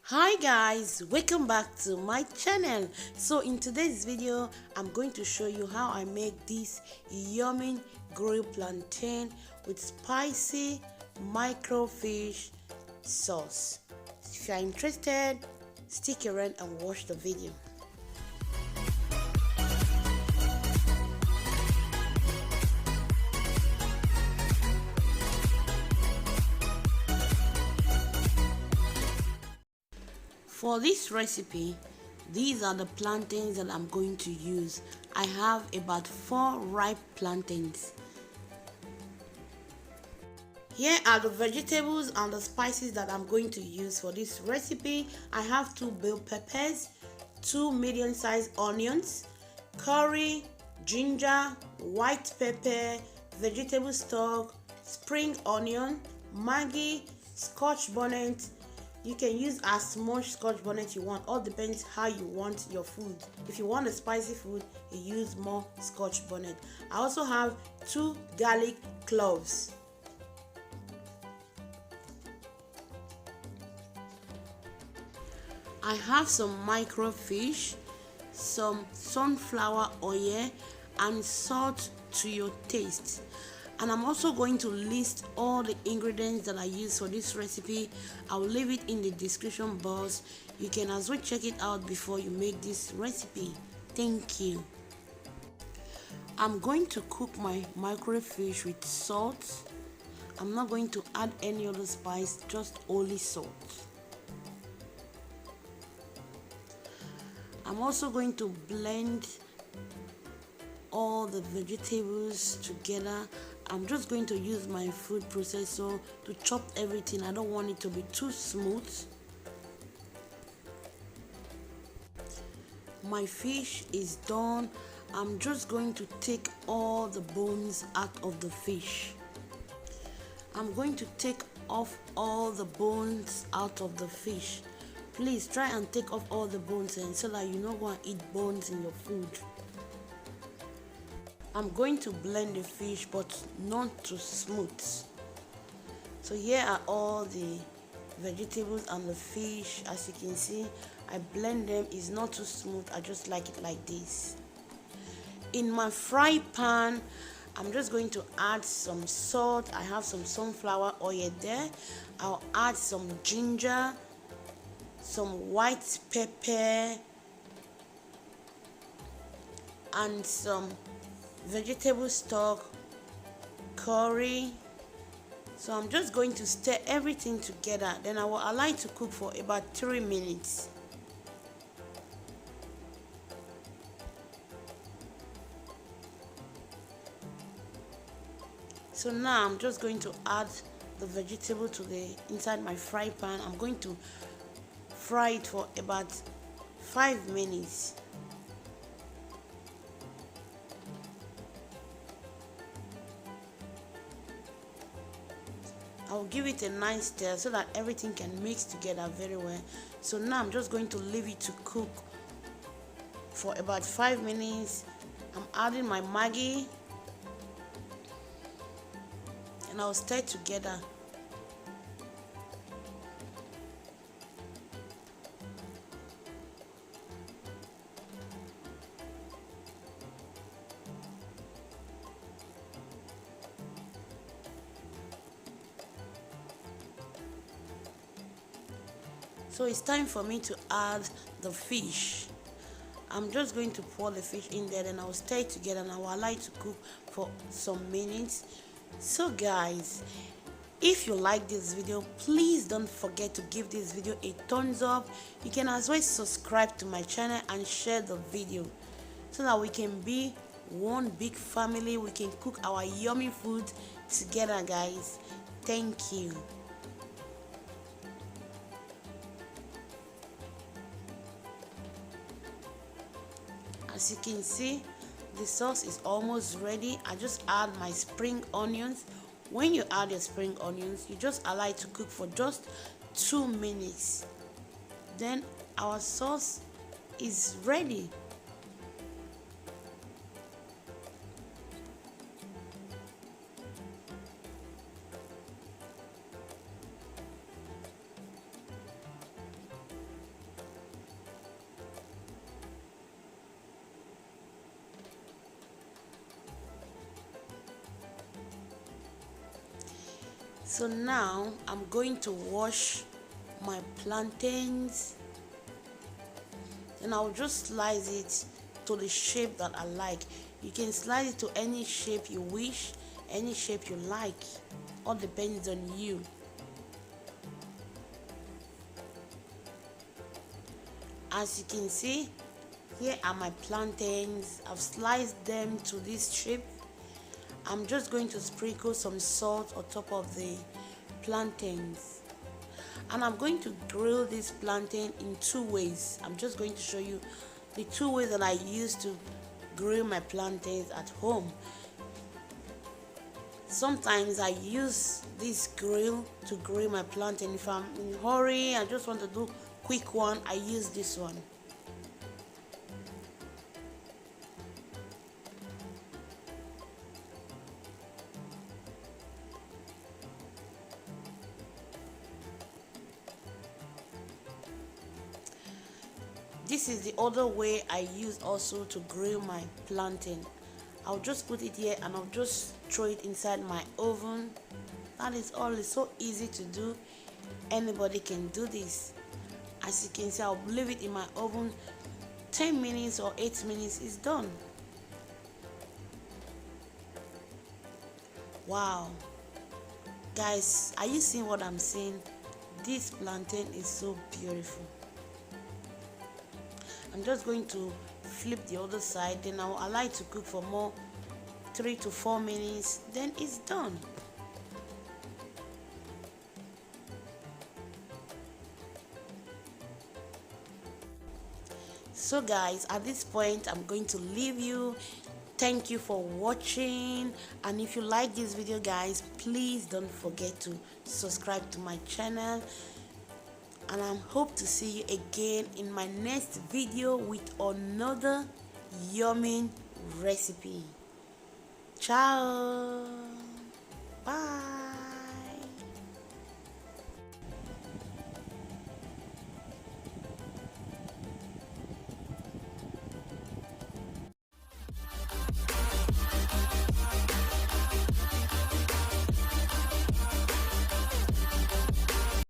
Hi guys, welcome back to my channel. So in today's video I'm going to show you how I make this yummy grilled plantain with spicy microfish sauce. If you are interested, stick around and watch the video. For this recipe, these are the plantains that I'm going to use. I have about 4 ripe plantains. Here are the vegetables and the spices that I'm going to use for this recipe. I have 2 bell peppers, 2 medium-sized onions, curry, ginger, white pepper, vegetable stock, spring onion, Maggi, scotch bonnet. You can use as much scotch bonnet you want. All depends how you want your food. If you want a spicy food, you use more scotch bonnet. I also have 2 garlic cloves. I have some microfish, some sunflower oil, and salt to your taste. And I'm also going to list all the ingredients that I use for this recipe. I'll leave it in the description box. You can as well check it out before you make this recipe. Thank you. I'm going to cook my microfish with salt. I'm not going to add any other spice, just only salt. I'm also going to blend all the vegetables together. I'm just going to use my food processor to chop everything. I don't want it to be too smooth. My fish is done. I'm just going to take all the bones out of the fish. I'm going to take off all the bones out of the fish. Please try and take off all the bones and so that you're not going to eat bones in your food. I'm going to blend the fish but not too smooth. So here are all the vegetables and the fish. As you can see, I blend them. It's not too smooth. I just like it like this. In my fry pan, I'm just going to add some salt. I have some sunflower oil there. I'll add some ginger, some white pepper, and some vegetable stock, curry. So I'm just going to stir everything together. Then I will allow it to cook for about 3 minutes. So now I'm just going to add the vegetable to the inside my fry pan. I'm going to fry it for about 5 minutes. I'll give it a nice stir so that everything can mix together very well. So now I'm just going to leave it to cook for about 5 minutes. I'm adding my Maggi and I'll stir together. So it's time for me to add the fish. I'm just going to pour the fish in there, and I'll stir it together and I'll allow it to cook for some minutes. So guys, if you like this video, please don't forget to give this video a thumbs up. You can as well subscribe to my channel and share the video so that we can be one big family. We can cook our yummy food together, guys. Thank you. As you can see, the sauce is almost ready. I just add my spring onions. When you add your spring onions, you just allow it to cook for just 2 minutes. Then our sauce is ready. So now I'm going to wash my plantains, and I'll just slice it to the shape that I like. You can slice it to any shape you wish, any shape you like. All depends on you. As you can see, here are my plantains. I've sliced them to this shape. I'm just going to sprinkle some salt on top of the plantains, and I'm going to grill this plantain in 2 ways. I'm just going to show you the 2 ways that I use to grill my plantains at home. Sometimes I use this grill to grill my plantain. If I'm in a hurry, I just want to do quick one, I use this one. This is the other way I use also to grill my plantain. I'll just put it here and I'll just throw it inside my oven. That is all. It's so easy to do. Anybody can do this. As you can see, I'll leave it in my oven 10 minutes or 8 minutes. It's done. Wow, guys, are you seeing what I'm seeing? This plantain is so beautiful. I'm just going to flip the other side, then I'll allow it to cook for more 3 to 4 minutes, then it's done. So guys, at this point I'm going to leave you. Thank you for watching, and if you like this video guys, please don't forget to subscribe to my channel, and I hope to see you again in my next video with another yummy recipe. Ciao, bye.